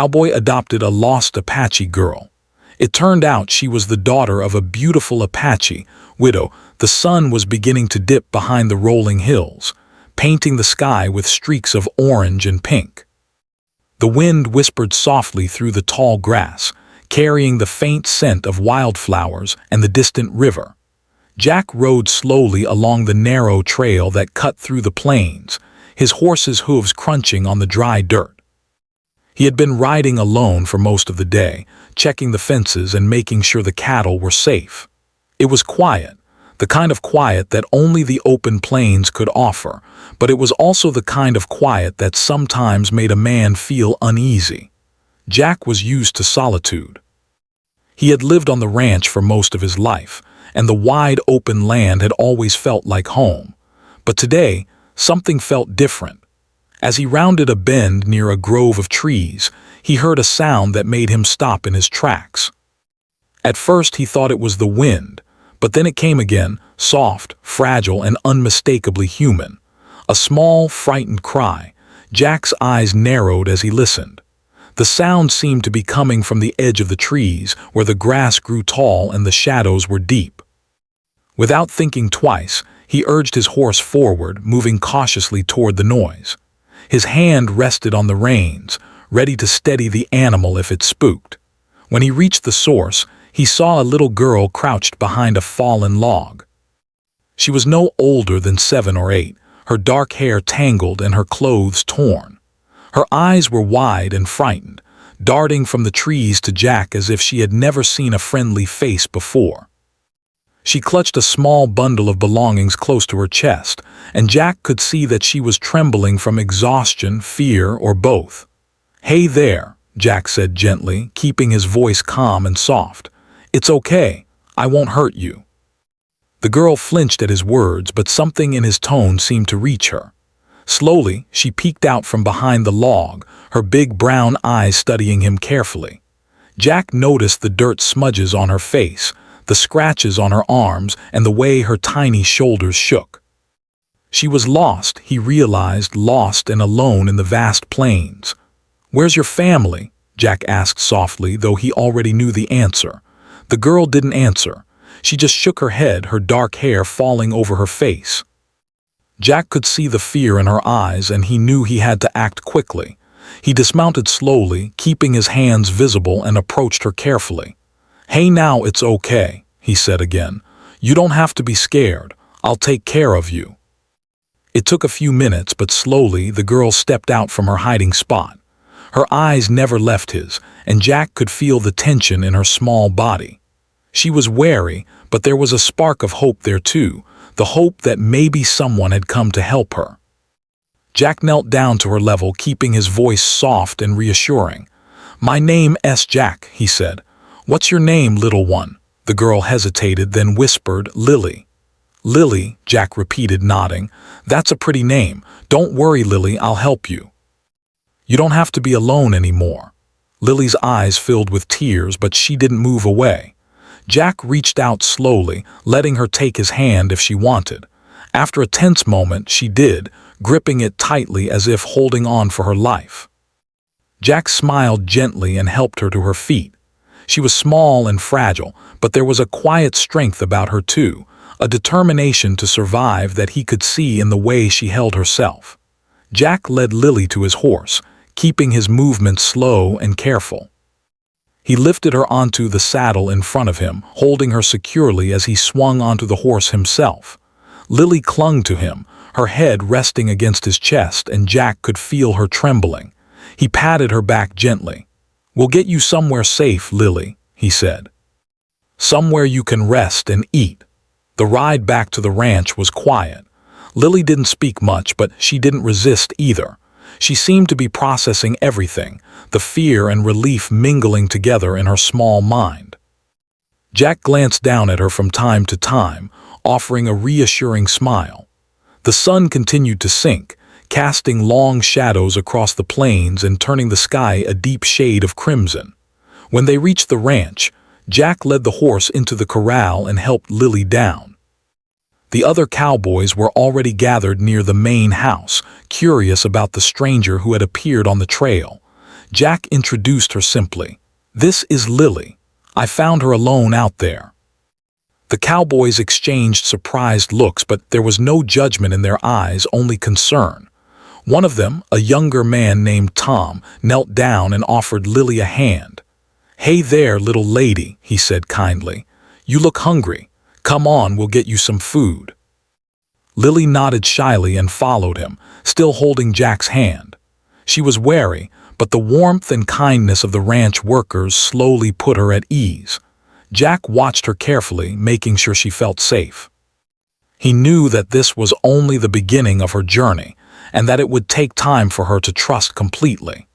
Cowboy adopted a lost Apache girl. It turned out she was the daughter of a beautiful Apache widow. The sun was beginning to dip behind the rolling hills, painting the sky with streaks of orange and pink. The wind whispered softly through the tall grass, carrying the faint scent of wildflowers and the distant river. Jack rode slowly along the narrow trail that cut through the plains, his horse's hooves crunching on the dry dirt. He had been riding alone for most of the day, checking the fences and making sure the cattle were safe. It was quiet, the kind of quiet that only the open plains could offer, but it was also the kind of quiet that sometimes made a man feel uneasy. Jack was used to solitude. He had lived on the ranch for most of his life, and the wide open land had always felt like home. But today, something felt different. As he rounded a bend near a grove of trees, he heard a sound that made him stop in his tracks. At first he thought it was the wind, but then it came again, soft, fragile, and unmistakably human. A small, frightened cry. Jack's eyes narrowed as he listened. The sound seemed to be coming from the edge of the trees, where the grass grew tall and the shadows were deep. Without thinking twice, he urged his horse forward, moving cautiously toward the noise. His hand rested on the reins, ready to steady the animal if it spooked. When he reached the source, he saw a little girl crouched behind a fallen log. She was no older than 7 or 8, her dark hair tangled and her clothes torn. Her eyes were wide and frightened, darting from the trees to Jack as if she had never seen a friendly face before. She clutched a small bundle of belongings close to her chest, and Jack could see that she was trembling from exhaustion, fear, or both. "Hey there," Jack said gently, keeping his voice calm and soft. "It's okay. I won't hurt you." The girl flinched at his words, but something in his tone seemed to reach her. Slowly, she peeked out from behind the log, her big brown eyes studying him carefully. Jack noticed the dirt smudges on her face, the scratches on her arms, and the way her tiny shoulders shook. She was lost, he realized, lost and alone in the vast plains. "Where's your family?" Jack asked softly, though he already knew the answer. The girl didn't answer. She just shook her head, her dark hair falling over her face. Jack could see the fear in her eyes, and he knew he had to act quickly. He dismounted slowly, keeping his hands visible, and approached her carefully. "Hey now, it's okay," he said again. "You don't have to be scared. I'll take care of you." It took a few minutes, but slowly the girl stepped out from her hiding spot. Her eyes never left his, and Jack could feel the tension in her small body. She was wary, but there was a spark of hope there too, the hope that maybe someone had come to help her. Jack knelt down to her level, keeping his voice soft and reassuring. "My name's Jack," he said. "What's your name, little one?" The girl hesitated, then whispered, "Lily." "Lily," Jack repeated, nodding. "That's a pretty name. Don't worry, Lily, I'll help you. You don't have to be alone anymore." Lily's eyes filled with tears, but she didn't move away. Jack reached out slowly, letting her take his hand if she wanted. After a tense moment, she did, gripping it tightly as if holding on for her life. Jack smiled gently and helped her to her feet. She was small and fragile, but there was a quiet strength about her too, a determination to survive that he could see in the way she held herself. Jack led Lily to his horse, keeping his movements slow and careful. He lifted her onto the saddle in front of him, holding her securely as he swung onto the horse himself. Lily clung to him, her head resting against his chest, and Jack could feel her trembling. He patted her back gently. "We'll get you somewhere safe, Lily," he said. "Somewhere you can rest and eat." The ride back to the ranch was quiet. Lily didn't speak much, but she didn't resist either. She seemed to be processing everything, the fear and relief mingling together in her small mind. Jack glanced down at her from time to time, offering a reassuring smile. The sun continued to sink, casting long shadows across the plains and turning the sky a deep shade of crimson. When they reached the ranch, Jack led the horse into the corral and helped Lily down. The other cowboys were already gathered near the main house, curious about the stranger who had appeared on the trail. Jack introduced her simply. "This is Lily. I found her alone out there." The cowboys exchanged surprised looks, but there was no judgment in their eyes, only concern. One of them, a younger man named Tom, knelt down and offered Lily a hand. "Hey there, little lady," he said kindly. "You look hungry. Come on, we'll get you some food." Lily nodded shyly and followed him, still holding Jack's hand. She was wary, but the warmth and kindness of the ranch workers slowly put her at ease. Jack watched her carefully, making sure she felt safe. He knew that this was only the beginning of her journey, and that it would take time for her to trust completely.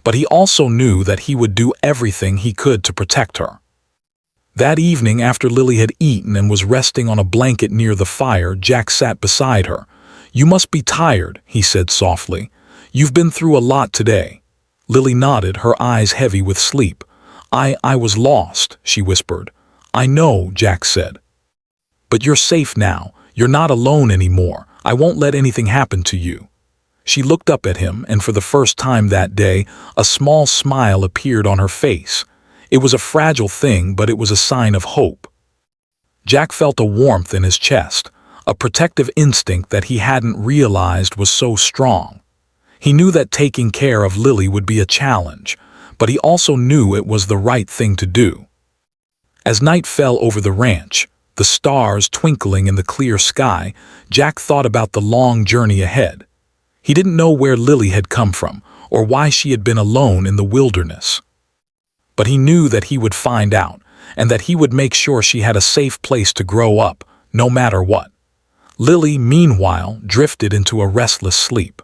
But he also knew that he would do everything he could to protect her. That evening, after Lily had eaten and was resting on a blanket near the fire, Jack sat beside her. "You must be tired," he said softly. "You've been through a lot today." Lily nodded, her eyes heavy with sleep. I was lost," she whispered. "I know," Jack said. "But you're safe now. You're not alone anymore. I won't let anything happen to you." She looked up at him, and for the first time that day, a small smile appeared on her face. It was a fragile thing, but it was a sign of hope. Jack felt a warmth in his chest, a protective instinct that he hadn't realized was so strong. He knew that taking care of Lily would be a challenge, but he also knew it was the right thing to do. As night fell over the ranch, the stars twinkling in the clear sky, Jack thought about the long journey ahead. He didn't know where Lily had come from, or why she had been alone in the wilderness. But he knew that he would find out, and that he would make sure she had a safe place to grow up, no matter what. Lily, meanwhile, drifted into a restless sleep.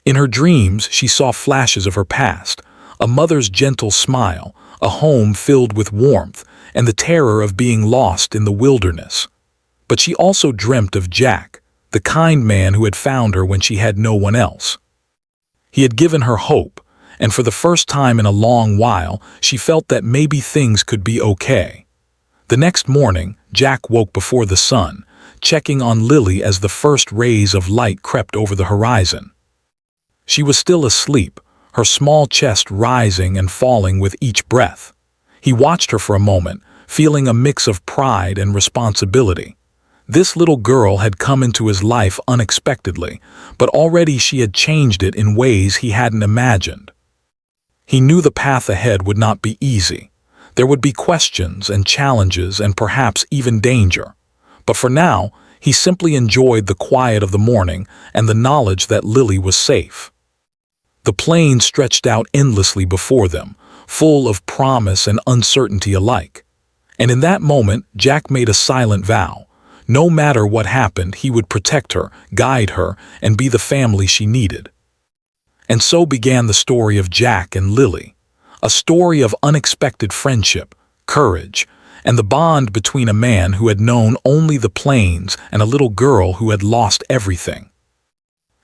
In her dreams, she saw flashes of her past, a mother's gentle smile, a home filled with warmth, and the terror of being lost in the wilderness. But she also dreamt of Jack, the kind man who had found her when she had no one else. He had given her hope, and for the first time in a long while, she felt that maybe things could be okay. The next morning, Jack woke before the sun, checking on Lily as the first rays of light crept over the horizon. She was still asleep, her small chest rising and falling with each breath. He watched her for a moment, feeling a mix of pride and responsibility. This little girl had come into his life unexpectedly, but already she had changed it in ways he hadn't imagined. He knew the path ahead would not be easy. There would be questions and challenges and perhaps even danger. But for now, he simply enjoyed the quiet of the morning and the knowledge that Lily was safe. The plain stretched out endlessly before them, full of promise and uncertainty alike. And in that moment, Jack made a silent vow. No matter what happened, he would protect her, guide her, and be the family she needed. And so began the story of Jack and Lily, a story of unexpected friendship, courage, and the bond between a man who had known only the plains and a little girl who had lost everything.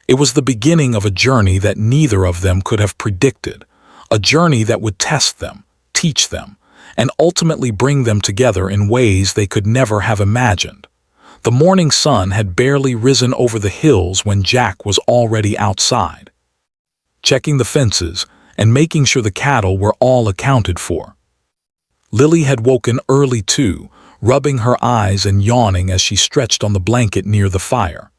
It was the beginning of a journey that neither of them could have predicted, a journey that would test them, teach them, and ultimately bring them together in ways they could never have imagined. The morning sun had barely risen over the hills when Jack was already outside, checking the fences and making sure the cattle were all accounted for. Lily had woken early too, rubbing her eyes and yawning as she stretched on the blanket near the fire.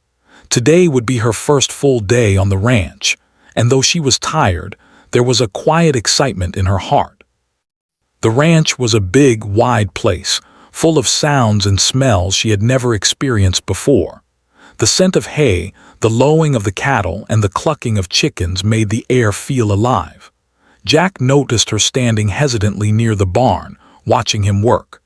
Today would be her first full day on the ranch, and though she was tired, there was a quiet excitement in her heart. The ranch was a big, wide place, full of sounds and smells she had never experienced before. The scent of hay, the lowing of the cattle, and the clucking of chickens made the air feel alive. Jack noticed her standing hesitantly near the barn, watching him work.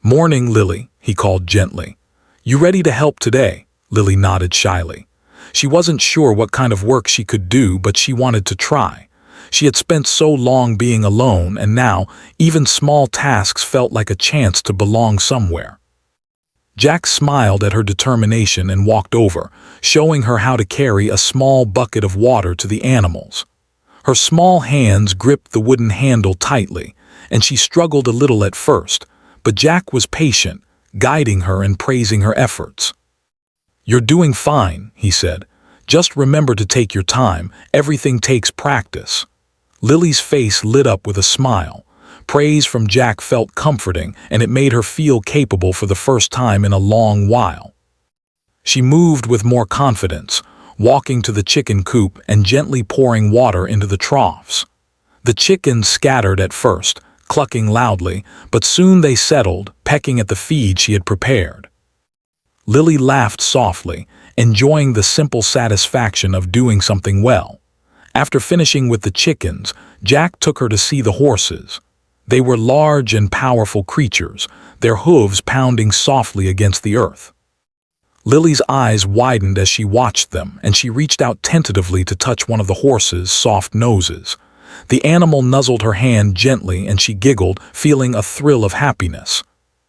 "Morning, Lily," he called gently. "You ready to help today?" Lily nodded shyly. She wasn't sure what kind of work she could do, but she wanted to try. She had spent so long being alone, and now even small tasks felt like a chance to belong somewhere. Jack smiled at her determination and walked over, showing her how to carry a small bucket of water to the animals. Her small hands gripped the wooden handle tightly, and she struggled a little at first, but Jack was patient, guiding her and praising her efforts. "You're doing fine," he said. "Just remember to take your time. Everything takes practice." Lily's face lit up with a smile. Praise from Jack felt comforting, and it made her feel capable for the first time in a long while. She moved with more confidence, walking to the chicken coop and gently pouring water into the troughs. The chickens scattered at first, clucking loudly, but soon they settled, pecking at the feed she had prepared. Lily laughed softly, enjoying the simple satisfaction of doing something well. After finishing with the chickens, Jack took her to see the horses. They were large and powerful creatures, their hooves pounding softly against the earth. Lily's eyes widened as she watched them, and she reached out tentatively to touch one of the horses' soft noses. The animal nuzzled her hand gently, and she giggled, feeling a thrill of happiness.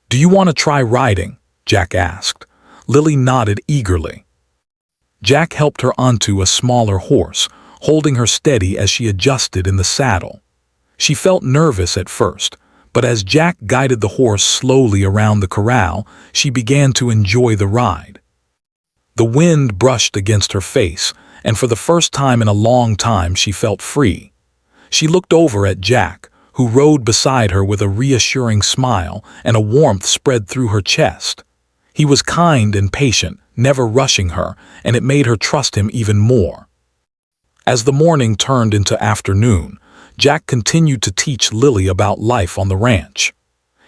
"Do you want to try riding?" Jack asked. Lily nodded eagerly. Jack helped her onto a smaller horse, holding her steady as she adjusted in the saddle. She felt nervous at first, but as Jack guided the horse slowly around the corral, she began to enjoy the ride. The wind brushed against her face, and for the first time in a long time she felt free. She looked over at Jack, who rode beside her with a reassuring smile, and a warmth spread through her chest. He was kind and patient, never rushing her, and it made her trust him even more. As the morning turned into afternoon, Jack continued to teach Lily about life on the ranch.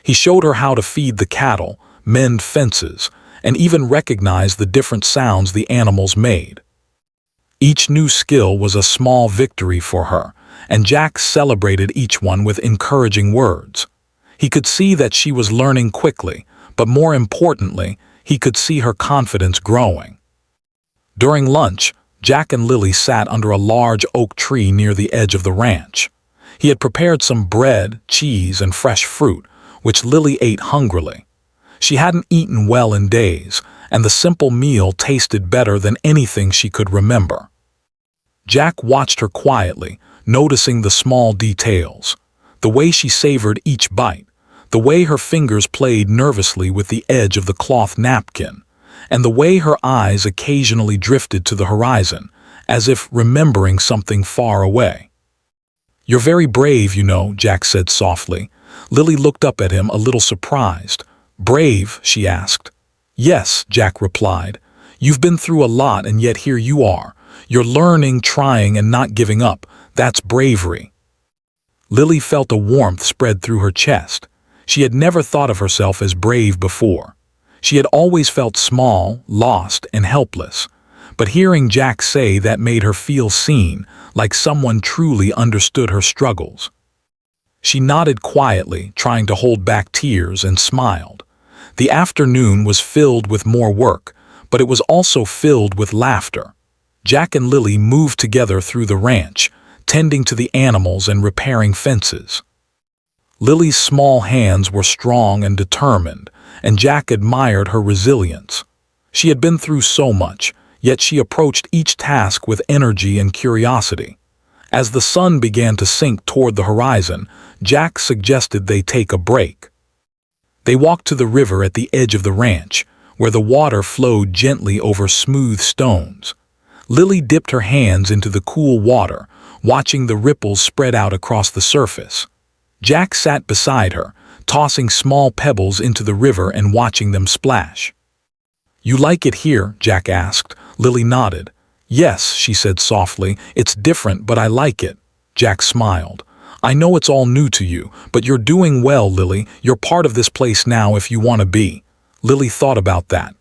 He showed her how to feed the cattle, mend fences, and even recognize the different sounds the animals made. Each new skill was a small victory for her, and Jack celebrated each one with encouraging words. He could see that she was learning quickly, but more importantly, he could see her confidence growing. During lunch, Jack and Lily sat under a large oak tree near the edge of the ranch. He had prepared some bread, cheese, and fresh fruit, which Lily ate hungrily. She hadn't eaten well in days, and the simple meal tasted better than anything she could remember. Jack watched her quietly, noticing the small details, the way she savored each bite, the way her fingers played nervously with the edge of the cloth napkin, and the way her eyes occasionally drifted to the horizon, as if remembering something far away. "You're very brave, you know," Jack said softly. Lily looked up at him a little surprised. "Brave?" she asked. "Yes," Jack replied. "You've been through a lot, and yet here you are. You're learning, trying, and not giving up. That's bravery." Lily felt a warmth spread through her chest. She had never thought of herself as brave before. She had always felt small, lost, and helpless. But hearing Jack say that made her feel seen, like someone truly understood her struggles. She nodded quietly, trying to hold back tears, and smiled. The afternoon was filled with more work, but it was also filled with laughter. Jack and Lily moved together through the ranch, tending to the animals and repairing fences. Lily's small hands were strong and determined, and Jack admired her resilience. She had been through so much, yet she approached each task with energy and curiosity. As the sun began to sink toward the horizon, Jack suggested they take a break. They walked to the river at the edge of the ranch, where the water flowed gently over smooth stones. Lily dipped her hands into the cool water, watching the ripples spread out across the surface. Jack sat beside her, tossing small pebbles into the river and watching them splash. "You like it here?" Jack asked. Lily nodded. "Yes," she said softly, "it's different, but I like it." Jack smiled. "I know it's all new to you, but you're doing well, Lily. You're part of this place now if you want to be." Lily thought about that.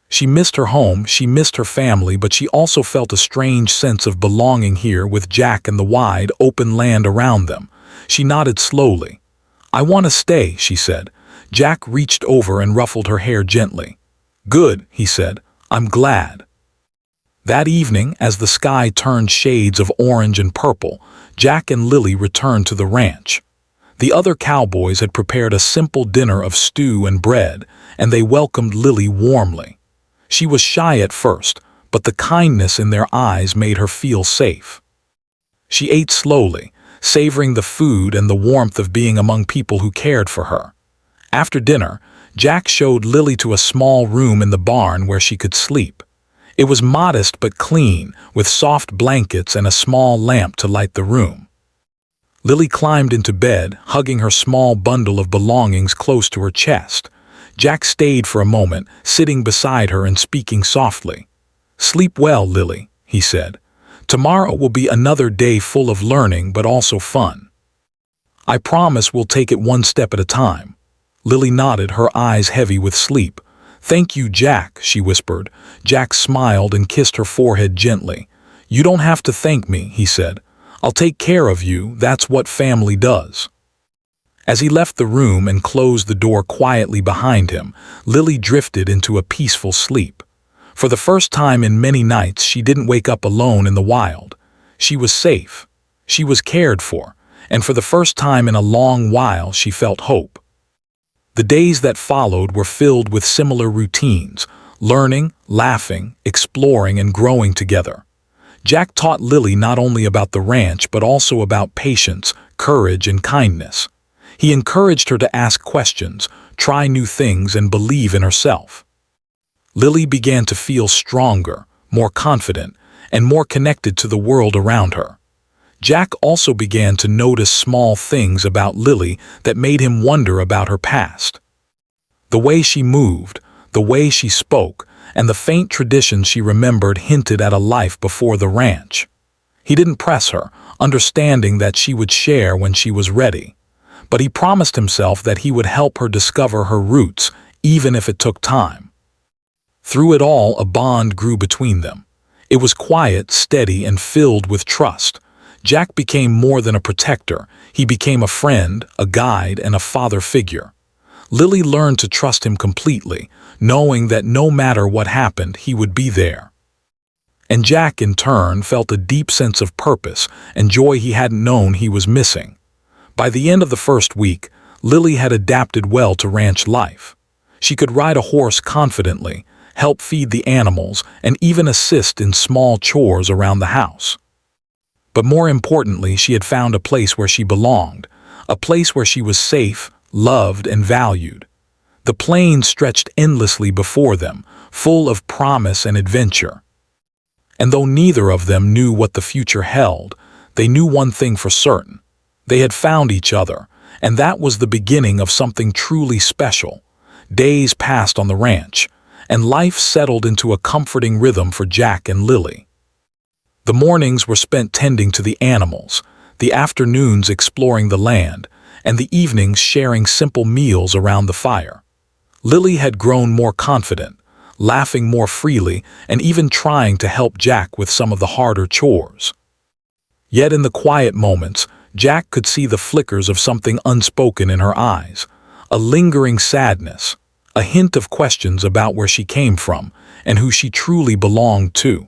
She missed her home, she missed her family, but she also felt a strange sense of belonging here with Jack and the wide, open land around them. She nodded slowly. "I want to stay," she said. Jack reached over and ruffled her hair gently. "Good," he said. "I'm glad." That evening, as the sky turned shades of orange and purple, Jack and Lily returned to the ranch. The other cowboys had prepared a simple dinner of stew and bread, and they welcomed Lily warmly. She was shy at first, but the kindness in their eyes made her feel safe. She ate slowly, savoring the food and the warmth of being among people who cared for her. After dinner, Jack showed Lily to a small room in the barn where she could sleep. It was modest but clean, with soft blankets and a small lamp to light the room. Lily climbed into bed, hugging her small bundle of belongings close to her chest. Jack stayed for a moment, sitting beside her and speaking softly. "Sleep well, Lily," he said. "Tomorrow will be another day full of learning but also fun. I promise we'll take it one step at a time." Lily nodded, her eyes heavy with sleep. "Thank you, Jack," she whispered. Jack smiled and kissed her forehead gently. "You don't have to thank me," he said. "I'll take care of you, that's what family does." As he left the room and closed the door quietly behind him, Lily drifted into a peaceful sleep. For the first time in many nights, she didn't wake up alone in the wild. She was safe. She was cared for, and for the first time in a long while, she felt hope. The days that followed were filled with similar routines, learning, laughing, exploring, and growing together. Jack taught Lily not only about the ranch but also about patience, courage, and kindness. He encouraged her to ask questions, try new things, and believe in herself. Lily began to feel stronger, more confident, and more connected to the world around her. Jack also began to notice small things about Lily that made him wonder about her past. The way she moved, the way she spoke, and the faint traditions she remembered hinted at a life before the ranch. He didn't press her, understanding that she would share when she was ready. But he promised himself that he would help her discover her roots, even if it took time. Through it all, a bond grew between them. It was quiet, steady, and filled with trust. Jack became more than a protector. He became a friend, a guide, and a father figure. Lily learned to trust him completely, knowing that no matter what happened, he would be there. And Jack, in turn, felt a deep sense of purpose and joy he hadn't known he was missing. By the end of the first week, Lily had adapted well to ranch life. She could ride a horse confidently, help feed the animals, and even assist in small chores around the house. But more importantly, she had found a place where she belonged, a place where she was safe, loved, and valued. The plains stretched endlessly before them, full of promise and adventure. And though neither of them knew what the future held, they knew one thing for certain. They had found each other, and that was the beginning of something truly special. Days passed on the ranch, and life settled into a comforting rhythm for Jack and Lily. The mornings were spent tending to the animals, the afternoons exploring the land, and the evenings sharing simple meals around the fire. Lily had grown more confident, laughing more freely, and even trying to help Jack with some of the harder chores. Yet in the quiet moments, Jack could see the flickers of something unspoken in her eyes, a lingering sadness, a hint of questions about where she came from and who she truly belonged to.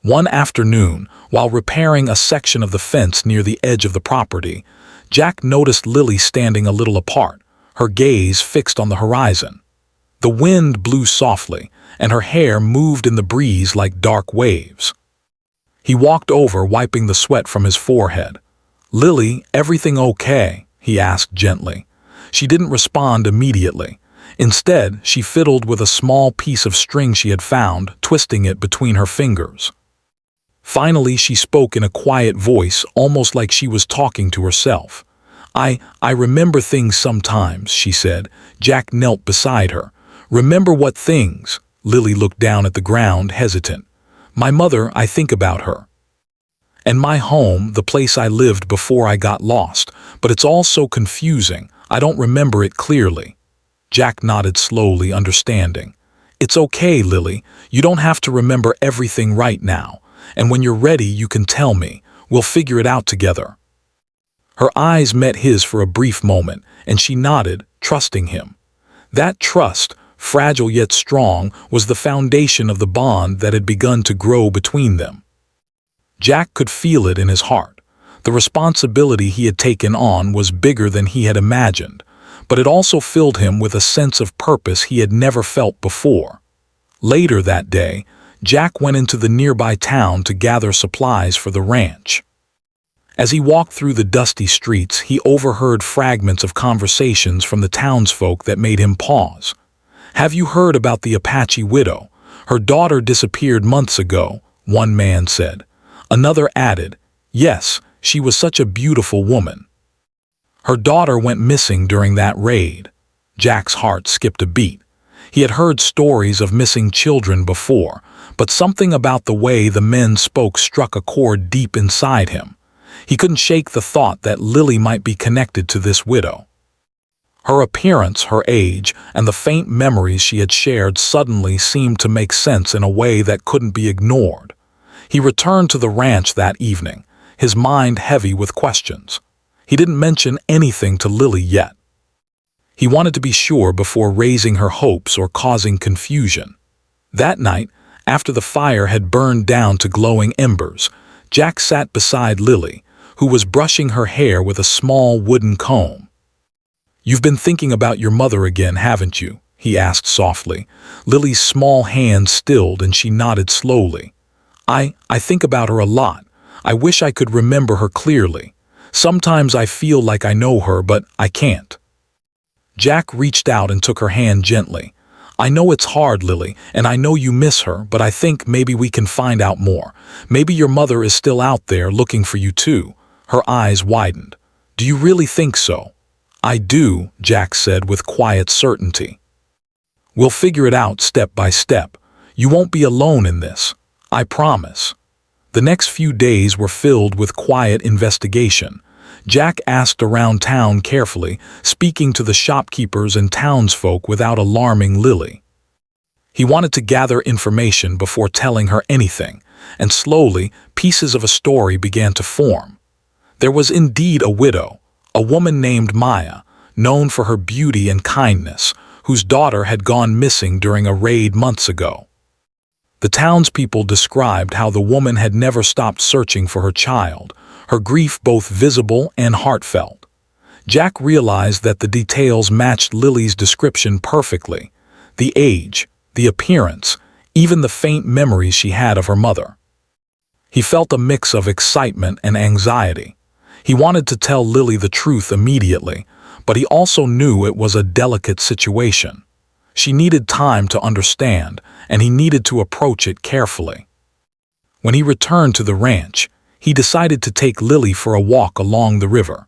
One afternoon, while repairing a section of the fence near the edge of the property, Jack noticed Lily standing a little apart, her gaze fixed on the horizon. The wind blew softly, and her hair moved in the breeze like dark waves. He walked over, wiping the sweat from his forehead. "Lily, everything okay?" he asked gently. She didn't respond immediately. Instead, she fiddled with a small piece of string she had found, twisting it between her fingers. Finally, she spoke in a quiet voice, almost like she was talking to herself. I remember things sometimes," she said. Jack knelt beside her. "Remember what things?" Lily looked down at the ground, hesitant. "My mother, I think about her. And my home, the place I lived before I got lost, but it's all so confusing, I don't remember it clearly." Jack nodded slowly, understanding. "It's okay, Lily. You don't have to remember everything right now, and when you're ready, you can tell me. We'll figure it out together." Her eyes met his for a brief moment, and she nodded, trusting him. That trust, fragile yet strong, was the foundation of the bond that had begun to grow between them. Jack could feel it in his heart. The responsibility he had taken on was bigger than he had imagined, but it also filled him with a sense of purpose he had never felt before. Later that day, Jack went into the nearby town to gather supplies for the ranch. As he walked through the dusty streets, he overheard fragments of conversations from the townsfolk that made him pause. "Have you heard about the Apache widow? Her daughter disappeared months ago," one man said. Another added, "Yes, She was such a beautiful woman. Her daughter went missing during that raid. Jack's heart skipped a beat. He had heard stories of missing children before, but something about the way the men spoke struck a chord deep inside him. He couldn't shake the thought that Lily might be connected to this widow. Her appearance, her age, and the faint memories she had shared suddenly seemed to make sense in a way that couldn't be ignored. He returned to the ranch that evening, his mind heavy with questions. He didn't mention anything to Lily yet. He wanted to be sure before raising her hopes or causing confusion. That night, after the fire had burned down to glowing embers, Jack sat beside Lily, who was brushing her hair with a small wooden comb. "You've been thinking about your mother again, haven't you?" he asked softly. Lily's small hand stilled and she nodded slowly. I think about her a lot. I wish I could remember her clearly. Sometimes I feel like I know her, but I can't." Jack reached out and took her hand gently. "I know it's hard, Lily, and I know you miss her, but I think maybe we can find out more. Maybe your mother is still out there looking for you too." Her eyes widened. "Do you really think so?" "I do," Jack said with quiet certainty. "We'll figure it out step by step. You won't be alone in this. I promise." The next few days were filled with quiet investigation. Jack asked around town carefully, speaking to the shopkeepers and townsfolk without alarming Lily. He wanted to gather information before telling her anything, and slowly pieces of a story began to form. There was indeed a widow, a woman named Maya, known for her beauty and kindness, whose daughter had gone missing during a raid months ago. The townspeople described how the woman had never stopped searching for her child, her grief both visible and heartfelt. Jack realized that the details matched Lily's description perfectly: the age, the appearance, even the faint memories she had of her mother. He felt a mix of excitement and anxiety. He wanted to tell Lily the truth immediately, but he also knew it was a delicate situation. She needed time to understand, and he needed to approach it carefully. When he returned to the ranch, he decided to take Lily for a walk along the river.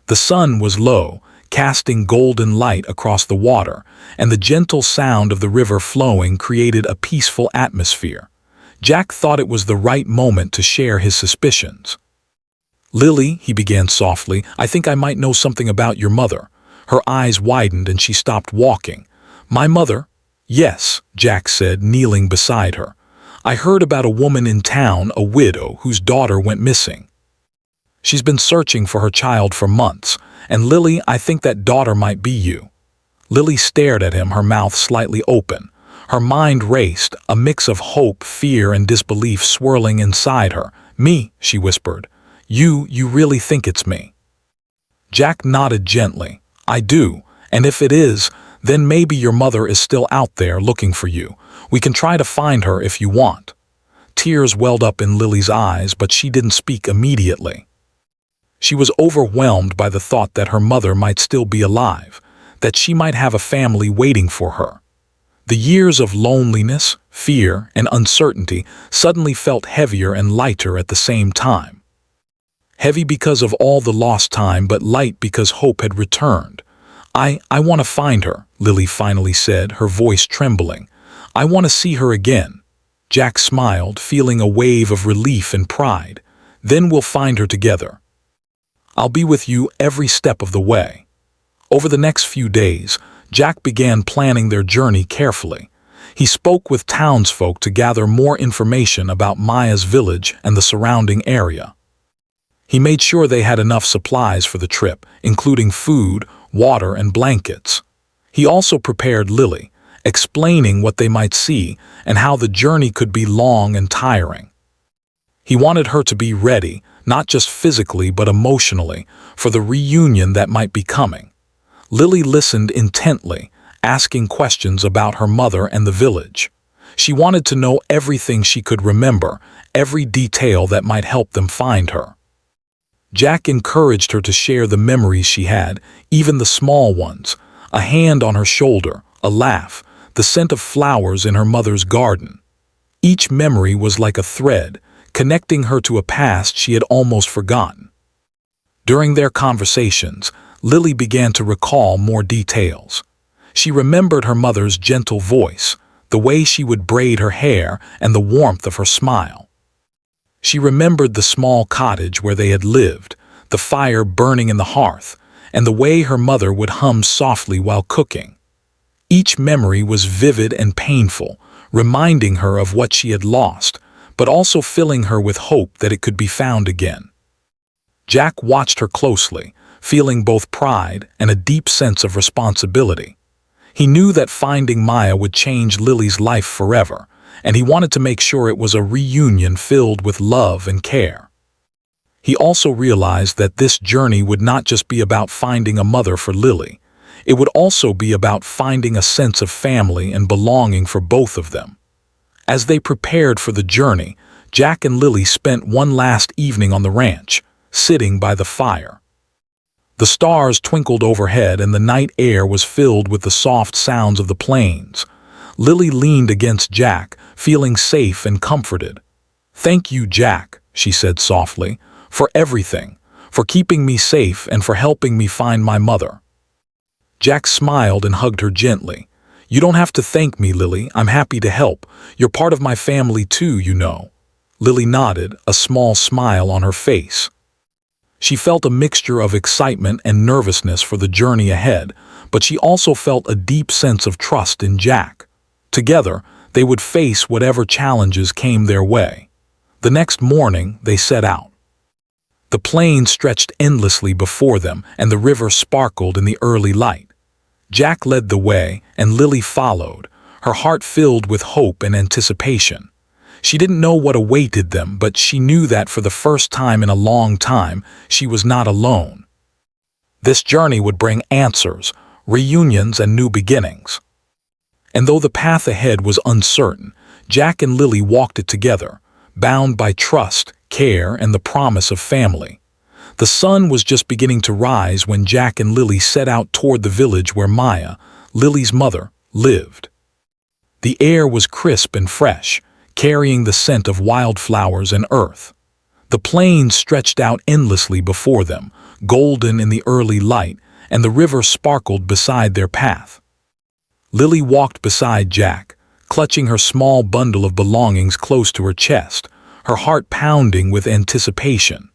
The sun was low, casting golden light across the water, and the gentle sound of the river flowing created a peaceful atmosphere. Jack thought it was the right moment to share his suspicions. "Lily," he began softly, "I think I might know something about your mother." Her eyes widened and she stopped walking. "My mother?" "Yes," Jack said, kneeling beside her. "I heard about a woman in town, a widow, whose daughter went missing. She's been searching for her child for months, and Lily, I think that daughter might be you." Lily stared at him, her mouth slightly open. Her mind raced, a mix of hope, fear, and disbelief swirling inside her. "Me," she whispered. You really think it's me?" Jack nodded gently. "I do, and if it is, then maybe your mother is still out there looking for you. We can try to find her if you want." Tears welled up in Lily's eyes, but she didn't speak immediately. She was overwhelmed by the thought that her mother might still be alive, that she might have a family waiting for her. The years of loneliness, fear, and uncertainty suddenly felt heavier and lighter at the same time. Heavy because of all the lost time, but light because hope had returned. I want to find her," Lily finally said, her voice trembling. "I want to see her again." Jack smiled, feeling a wave of relief and pride. "Then we'll find her together. I'll be with you every step of the way." Over the next few days, Jack began planning their journey carefully. He spoke with townsfolk to gather more information about Maya's village and the surrounding area. He made sure they had enough supplies for the trip, including food, water, and blankets. He also prepared Lily, explaining what they might see and how the journey could be long and tiring. He wanted her to be ready, not just physically but emotionally, for the reunion that might be coming. Lily listened intently, asking questions about her mother and the village. She wanted to know everything she could remember, every detail that might help them find her. Jack encouraged her to share the memories she had, even the small ones: a hand on her shoulder, a laugh, the scent of flowers in her mother's garden. Each memory was like a thread, connecting her to a past she had almost forgotten. During their conversations, Lily began to recall more details. She remembered her mother's gentle voice, the way she would braid her hair, and the warmth of her smile. She remembered the small cottage where they had lived, the fire burning in the hearth, and the way her mother would hum softly while cooking. Each memory was vivid and painful, reminding her of what she had lost, but also filling her with hope that it could be found again. Jack watched her closely, feeling both pride and a deep sense of responsibility. He knew that finding Maya would change Lily's life forever, and he wanted to make sure it was a reunion filled with love and care. He also realized that this journey would not just be about finding a mother for Lily. It would also be about finding a sense of family and belonging for both of them. As they prepared for the journey, Jack and Lily spent one last evening on the ranch, sitting by the fire. The stars twinkled overhead and the night air was filled with the soft sounds of the plains. Lily leaned against Jack, feeling safe and comforted. "Thank you, Jack," she said softly, "for everything, for keeping me safe and for helping me find my mother." Jack smiled and hugged her gently. "You don't have to thank me, Lily. I'm happy to help. You're part of my family too, you know." Lily nodded, a small smile on her face. She felt a mixture of excitement and nervousness for the journey ahead, but she also felt a deep sense of trust in Jack. Together, they would face whatever challenges came their way. The next morning, they set out. The plain stretched endlessly before them, and the river sparkled in the early light. Jack led the way, and Lily followed, her heart filled with hope and anticipation. She didn't know what awaited them, but she knew that for the first time in a long time, she was not alone. This journey would bring answers, reunions, and new beginnings. And though the path ahead was uncertain, Jack and Lily walked it together, bound by trust, care, and the promise of family. The sun was just beginning to rise when Jack and Lily set out toward the village where Maya, Lily's mother, lived. The air was crisp and fresh, carrying the scent of wildflowers and earth. The plains stretched out endlessly before them, golden in the early light, and the river sparkled beside their path. Lily walked beside Jack, clutching her small bundle of belongings close to her chest, her heart pounding with anticipation.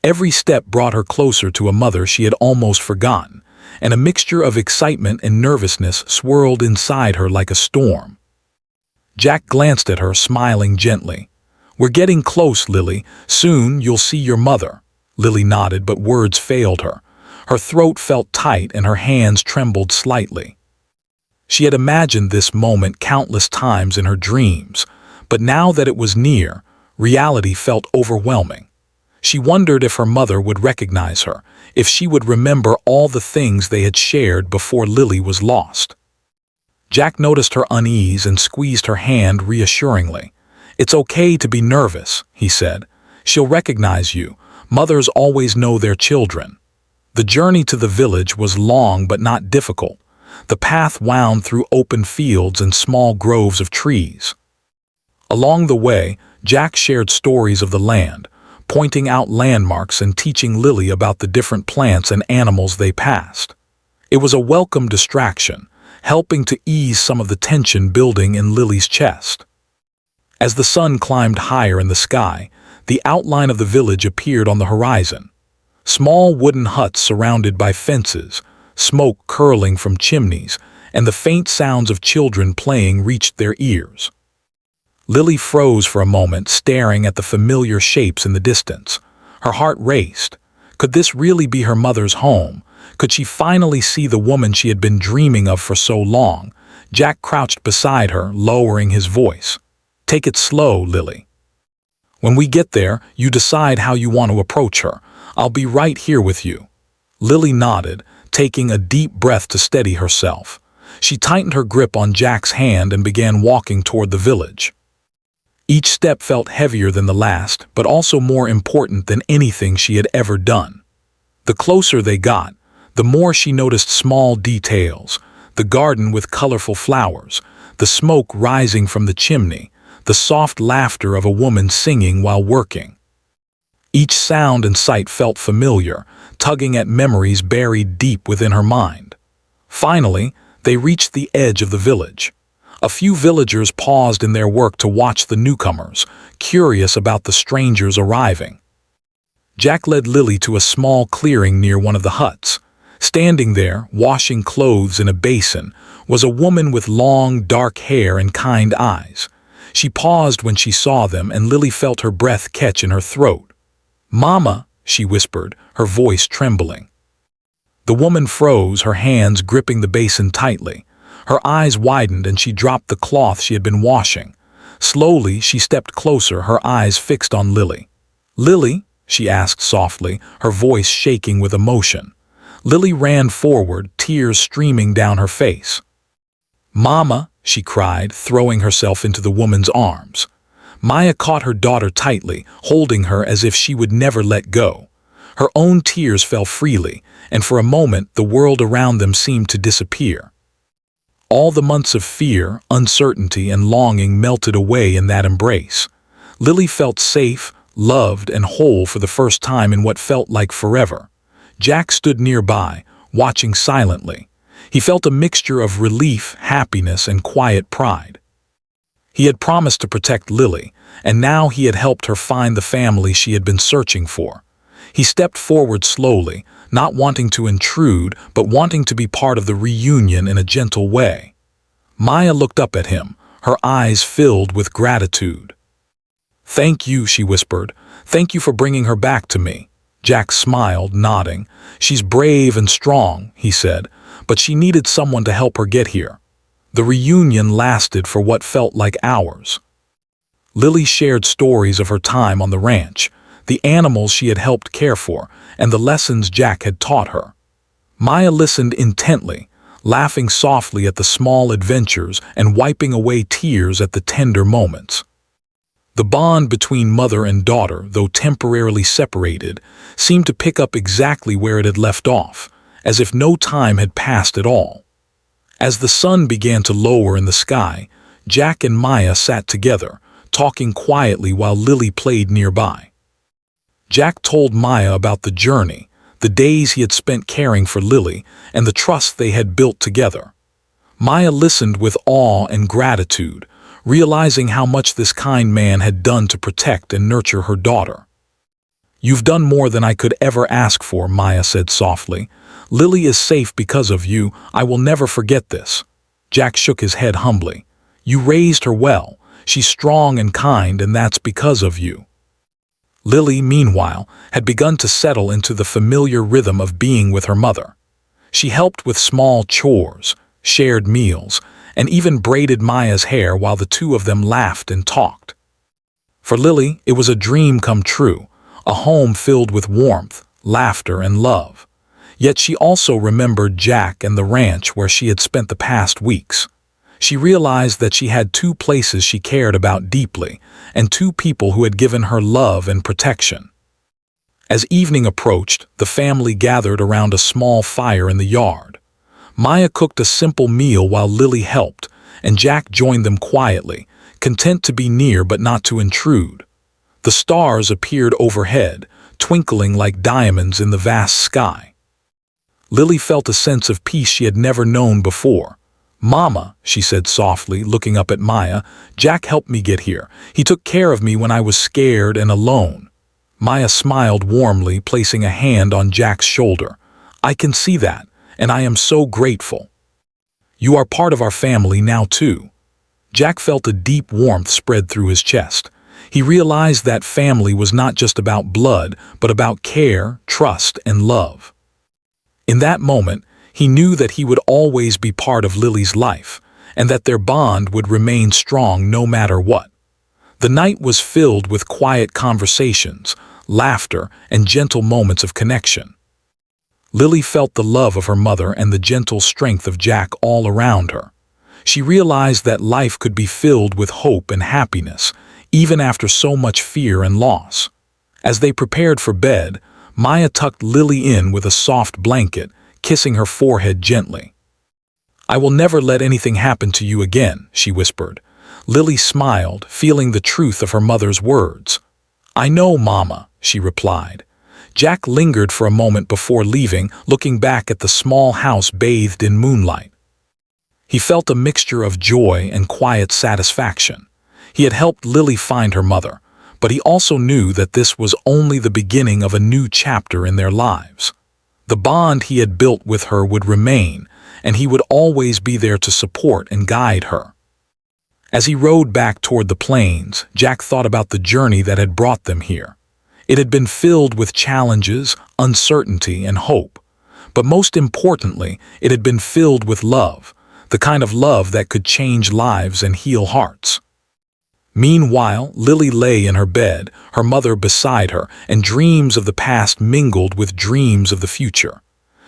Every step brought her closer to a mother she had almost forgotten, and a mixture of excitement and nervousness swirled inside her like a storm. Jack glanced at her, smiling gently. "We're getting close, Lily. Soon you'll see your mother." Lily nodded, but words failed her. Her throat felt tight and her hands trembled slightly. She had imagined this moment countless times in her dreams, but now that it was near, reality felt overwhelming. She wondered if her mother would recognize her, if she would remember all the things they had shared before Lily was lost. Jack noticed her unease and squeezed her hand reassuringly. "It's okay to be nervous," he said. "She'll recognize you. Mothers always know their children." The journey to the village was long but not difficult. The path wound through open fields and small groves of trees. Along the way, Jack shared stories of the land, pointing out landmarks and teaching Lily about the different plants and animals they passed. It was a welcome distraction, helping to ease some of the tension building in Lily's chest. As the sun climbed higher in the sky, the outline of the village appeared on the horizon. Small wooden huts surrounded by fences, smoke curling from chimneys, and the faint sounds of children playing reached their ears. Lily froze for a moment, staring at the familiar shapes in the distance. Her heart raced. Could this really be her mother's home? Could she finally see the woman she had been dreaming of for so long? Jack crouched beside her, lowering his voice. "Take it slow, Lily. When we get there, you decide how you want to approach her. I'll be right here with you." Lily nodded, taking a deep breath to steady herself. She tightened her grip on Jack's hand and began walking toward the village. Each step felt heavier than the last, but also more important than anything she had ever done. The closer they got, the more she noticed small details: the garden with colorful flowers, the smoke rising from the chimney, the soft laughter of a woman singing while working. Each sound and sight felt familiar, tugging at memories buried deep within her mind. Finally, they reached the edge of the village. A few villagers paused in their work to watch the newcomers, curious about the strangers arriving. Jack led Lily to a small clearing near one of the huts. Standing there, washing clothes in a basin, was a woman with long, dark hair and kind eyes. She paused when she saw them, and Lily felt her breath catch in her throat. "Mama," she whispered, her voice trembling. The woman froze, her hands gripping the basin tightly. Her eyes widened and she dropped the cloth she had been washing. Slowly, she stepped closer, her eyes fixed on Lily. "Lily?" she asked softly, her voice shaking with emotion. Lily ran forward, tears streaming down her face. "Mama," she cried, throwing herself into the woman's arms. Maya caught her daughter tightly, holding her as if she would never let go. Her own tears fell freely, and for a moment the world around them seemed to disappear. All the months of fear, uncertainty, and longing melted away in that embrace. Lily felt safe, loved, and whole for the first time in what felt like forever. Jack stood nearby, watching silently. He felt a mixture of relief, happiness, and quiet pride. He had promised to protect Lily, and now he had helped her find the family she had been searching for. He stepped forward slowly, not wanting to intrude, but wanting to be part of the reunion in a gentle way. Maya looked up at him, her eyes filled with gratitude. "Thank you," she whispered. "Thank you for bringing her back to me." Jack smiled, nodding. "She's brave and strong," he said, "but she needed someone to help her get here." The reunion lasted for what felt like hours. Lily shared stories of her time on the ranch, the animals she had helped care for, and the lessons Jack had taught her. Maya listened intently, laughing softly at the small adventures and wiping away tears at the tender moments. The bond between mother and daughter, though temporarily separated, seemed to pick up exactly where it had left off, as if no time had passed at all. As the sun began to lower in the sky, Jack and Maya sat together, talking quietly while Lily played nearby. Jack told Maya about the journey, the days he had spent caring for Lily, and the trust they had built together. Maya listened with awe and gratitude, realizing how much this kind man had done to protect and nurture her daughter. "You've done more than I could ever ask for," Maya said softly. "Lily is safe because of you. I will never forget this." Jack shook his head humbly. "You raised her well. She's strong and kind, and that's because of you." Lily, meanwhile, had begun to settle into the familiar rhythm of being with her mother. She helped with small chores, shared meals, and even braided Maya's hair while the two of them laughed and talked. For Lily, it was a dream come true, a home filled with warmth, laughter, and love. Yet she also remembered Jack and the ranch where she had spent the past weeks. She realized that she had two places she cared about deeply, and two people who had given her love and protection. As evening approached, the family gathered around a small fire in the yard. Maya cooked a simple meal while Lily helped, and Jack joined them quietly, content to be near but not to intrude. The stars appeared overhead, twinkling like diamonds in the vast sky. Lily felt a sense of peace she had never known before. "Mama," she said softly, looking up at Maya, "Jack helped me get here. He took care of me when I was scared and alone." Maya smiled warmly, placing a hand on Jack's shoulder. "I can see that, and I am so grateful. You are part of our family now too." Jack felt a deep warmth spread through his chest. He realized that family was not just about blood, but about care, trust, and love. In that moment, he knew that he would always be part of Lily's life, and that their bond would remain strong no matter what. The night was filled with quiet conversations, laughter, and gentle moments of connection. Lily felt the love of her mother and the gentle strength of Jack all around her. She realized that life could be filled with hope and happiness, even after so much fear and loss. As they prepared for bed, Maya tucked Lily in with a soft blanket, kissing her forehead gently. "I will never let anything happen to you again," she whispered. Lily smiled, feeling the truth of her mother's words. "I know, Mama," she replied. Jack lingered for a moment before leaving, looking back at the small house bathed in moonlight. He felt a mixture of joy and quiet satisfaction. He had helped Lily find her mother, but he also knew that this was only the beginning of a new chapter in their lives. The bond he had built with her would remain, and he would always be there to support and guide her. As he rode back toward the plains, Jack thought about the journey that had brought them here. It had been filled with challenges, uncertainty, and hope. But most importantly, it had been filled with love, the kind of love that could change lives and heal hearts. Meanwhile, Lily lay in her bed, her mother beside her, and dreams of the past mingled with dreams of the future.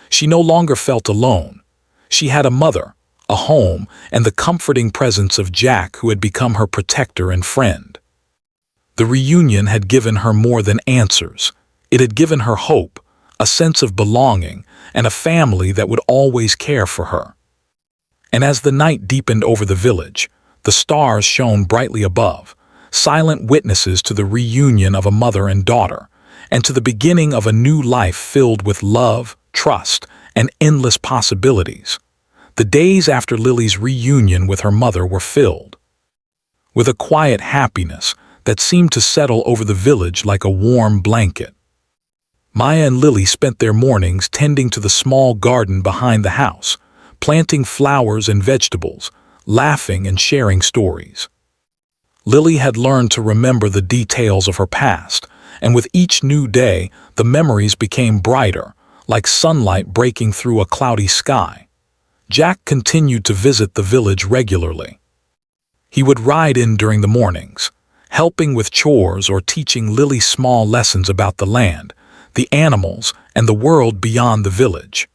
She no longer felt alone. She had a mother, a home, and the comforting presence of Jack, who had become her protector and friend. The reunion had given her more than answers. It had given her hope, a sense of belonging, and a family that would always care for her. And as the night deepened over the village, the stars shone brightly above, silent witnesses to the reunion of a mother and daughter, and to the beginning of a new life filled with love, trust, and endless possibilities. The days after Lily's reunion with her mother were filled with a quiet happiness that seemed to settle over the village like a warm blanket. Maya and Lily spent their mornings tending to the small garden behind the house, planting flowers and vegetables, laughing and sharing stories. Lily had learned to remember the details of her past, and with each new day, the memories became brighter, like sunlight breaking through a cloudy sky. Jack continued to visit the village regularly. He would ride in during the mornings, helping with chores or teaching Lily small lessons about the land, the animals, and the world beyond the village.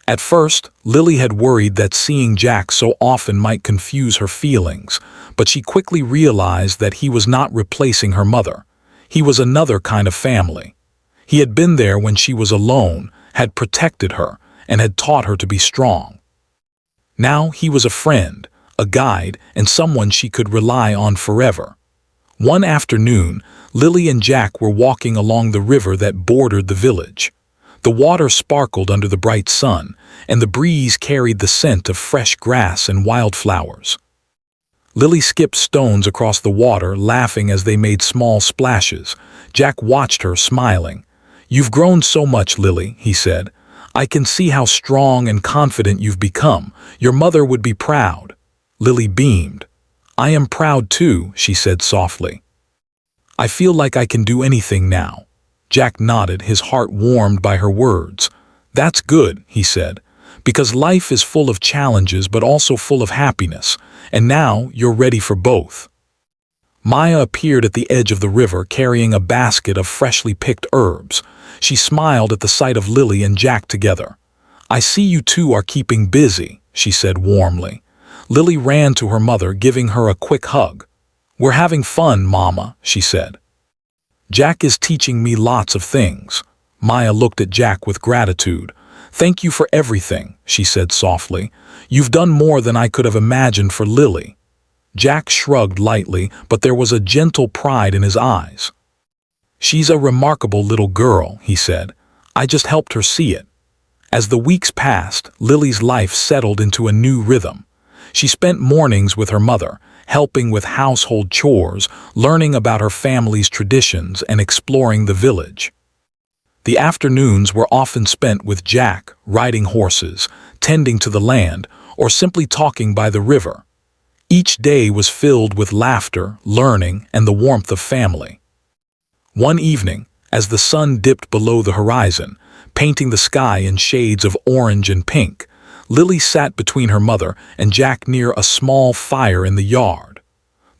At first, Lily had worried that seeing Jack so often might confuse her feelings, but she quickly realized that he was not replacing her mother. He was another kind of family. He had been there when she was alone, had protected her, and had taught her to be strong. Now he was a friend, a guide, and someone she could rely on forever. One afternoon, Lily and Jack were walking along the river that bordered the village. The water sparkled under the bright sun, and the breeze carried the scent of fresh grass and wildflowers. Lily skipped stones across the water, laughing as they made small splashes. Jack watched her, smiling. "You've grown so much, Lily," he said. "I can see how strong and confident you've become. Your mother would be proud." Lily beamed. "I am proud too," she said softly. "I feel like I can do anything now." Jack nodded, his heart warmed by her words. "That's good," he said, "because life is full of challenges but also full of happiness, and now you're ready for both." Maya appeared at the edge of the river carrying a basket of freshly picked herbs. She smiled at the sight of Lily and Jack together. "I see you two are keeping busy," she said warmly. Lily ran to her mother, giving her a quick hug. "We're having fun, Mama," she said. "Jack is teaching me lots of things." Maya looked at Jack with gratitude. "Thank you for everything," she said softly. "You've done more than I could have imagined for Lily." Jack shrugged lightly, but there was a gentle pride in his eyes. "She's a remarkable little girl," he said. "I just helped her see it." As the weeks passed, Lily's life settled into a new rhythm. She spent mornings with her mother, helping with household chores, learning about her family's traditions, and exploring the village. The afternoons were often spent with Jack, riding horses, tending to the land, or simply talking by the river. Each day was filled with laughter, learning, and the warmth of family. One evening, as the sun dipped below the horizon, painting the sky in shades of orange and pink, Lily sat between her mother and Jack near a small fire in the yard.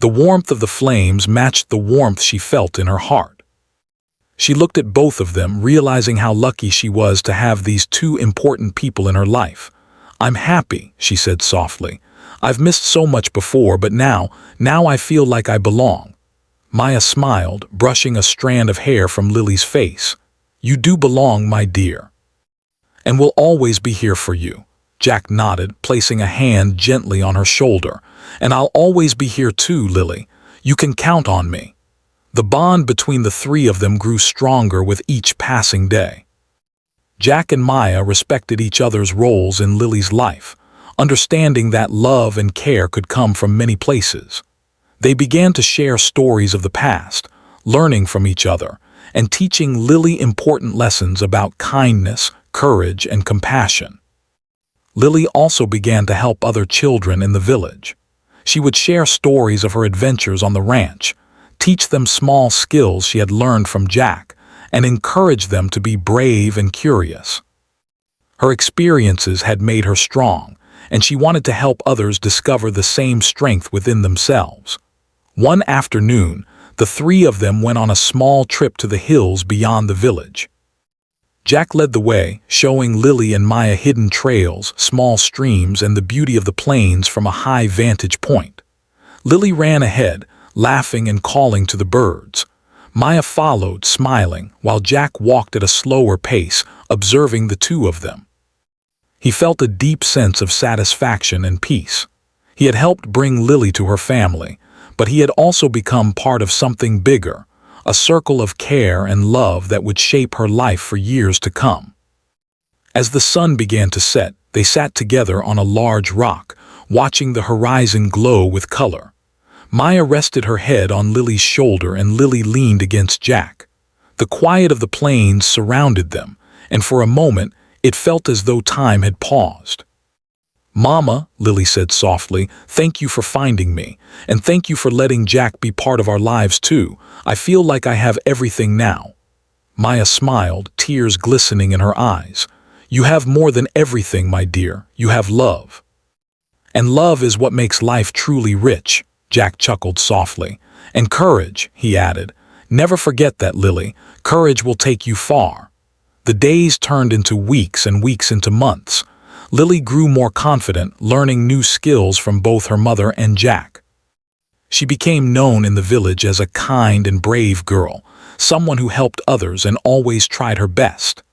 The warmth of the flames matched the warmth she felt in her heart. She looked at both of them, realizing how lucky she was to have these two important people in her life. "I'm happy," she said softly. "I've missed so much before, but now I feel like I belong." Maya smiled, brushing a strand of hair from Lily's face. "You do belong, my dear. And we'll always be here for you." Jack nodded, placing a hand gently on her shoulder. "And I'll always be here too, Lily. You can count on me." The bond between the three of them grew stronger with each passing day. Jack and Maya respected each other's roles in Lily's life, understanding that love and care could come from many places. They began to share stories of the past, learning from each other, and teaching Lily important lessons about kindness, courage, and compassion. Lily also began to help other children in the village. She would share stories of her adventures on the ranch, teach them small skills she had learned from Jack, and encourage them to be brave and curious. Her experiences had made her strong, and she wanted to help others discover the same strength within themselves. One afternoon, the three of them went on a small trip to the hills beyond the village. Jack led the way, showing Lily and Maya hidden trails, small streams, and the beauty of the plains from a high vantage point. Lily ran ahead, laughing and calling to the birds. Maya followed, smiling, while Jack walked at a slower pace, observing the two of them. He felt a deep sense of satisfaction and peace. He had helped bring Lily to her family, but he had also become part of something bigger, a circle of care and love that would shape her life for years to come. As the sun began to set, they sat together on a large rock, watching the horizon glow with color. Maya rested her head on Lily's shoulder and Lily leaned against Jack. The quiet of the plains surrounded them, and for a moment, it felt as though time had paused. "Mama," Lily said softly, "thank you for finding me, and thank you for letting Jack be part of our lives too. I feel like I have everything now." Maya smiled, tears glistening in her eyes. "You have more than everything, my dear. You have love." "And love is what makes life truly rich," Jack chuckled softly. "And courage," he added. "Never forget that, Lily. Courage will take you far." The days turned into weeks and weeks into months. Lily grew more confident, learning new skills from both her mother and Jack. She became known in the village as a kind and brave girl, someone who helped others and always tried her best.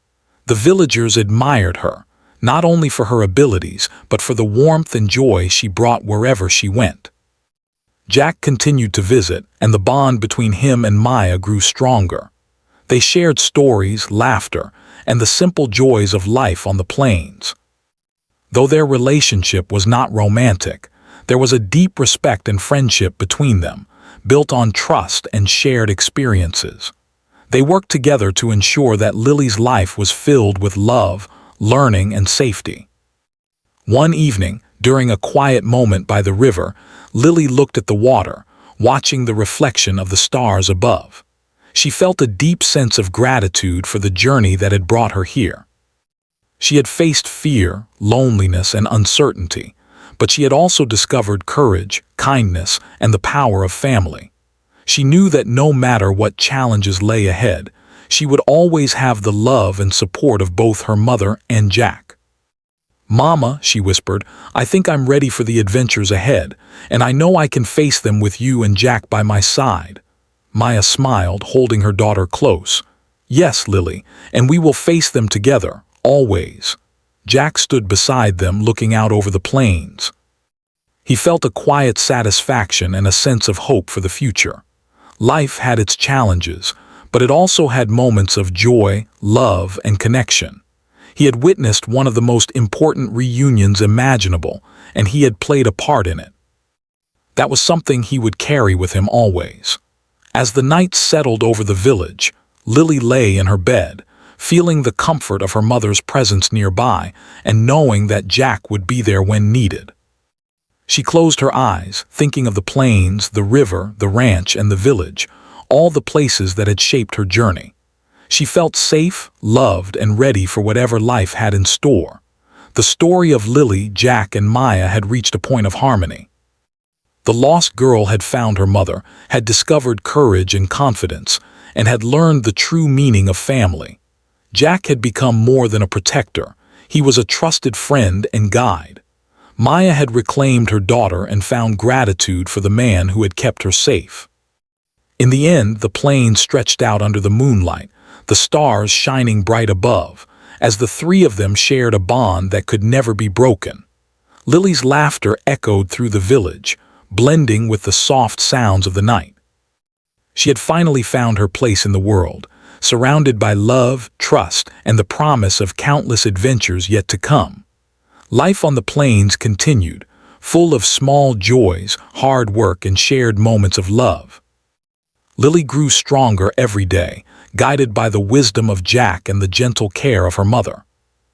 The villagers admired her, not only for her abilities, but for the warmth and joy she brought wherever she went. Jack continued to visit, and the bond between him and Maya grew stronger. They shared stories, laughter, and the simple joys of life on the plains. Though their relationship was not romantic, there was a deep respect and friendship between them, built on trust and shared experiences. They worked together to ensure that Lily's life was filled with love, learning, and safety. One evening, during a quiet moment by the river, Lily looked at the water, watching the reflection of the stars above. She felt a deep sense of gratitude for the journey that had brought her here. She had faced fear, loneliness, and uncertainty, but she had also discovered courage, kindness, and the power of family. She knew that no matter what challenges lay ahead, she would always have the love and support of both her mother and Jack. "Mama," she whispered, "I think I'm ready for the adventures ahead, and I know I can face them with you and Jack by my side." Maya smiled, holding her daughter close. "Yes, Lily, and we will face them together, always." Jack stood beside them, looking out over the plains. He felt a quiet satisfaction and a sense of hope for the future. Life had its challenges, but it also had moments of joy, love, and connection. He had witnessed one of the most important reunions imaginable, and he had played a part in it. That was something he would carry with him always. As the night settled over the village, Lily lay in her bed, feeling the comfort of her mother's presence nearby and knowing that Jack would be there when needed. She closed her eyes, thinking of the plains, the river, the ranch, and the village, all the places that had shaped her journey. She felt safe, loved, and ready for whatever life had in store. The story of Lily, Jack, and Maya had reached a point of harmony. The lost girl had found her mother, had discovered courage and confidence, and had learned the true meaning of family. Jack had become more than a protector. He was a trusted friend and guide. Maya had reclaimed her daughter and found gratitude for the man who had kept her safe. In the end, the plain stretched out under the moonlight, the stars shining bright above, as the three of them shared a bond that could never be broken. Lily's laughter echoed through the village, blending with the soft sounds of the night. She had finally found her place in the world, surrounded by love, trust, and the promise of countless adventures yet to come. Life on the plains continued, full of small joys, hard work, and shared moments of love. Lily grew stronger every day, guided by the wisdom of Jack and the gentle care of her mother.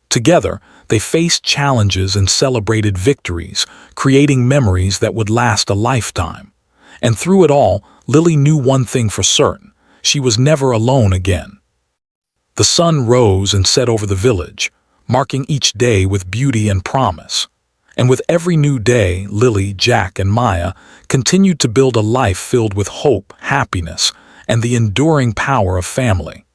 Together, they faced challenges and celebrated victories, creating memories that would last a lifetime. And through it all, Lily knew one thing for certain: she was never alone again. The sun rose and set over the village, marking each day with beauty and promise. And with every new day, Lily, Jack, and Maya continued to build a life filled with hope, happiness, and the enduring power of family.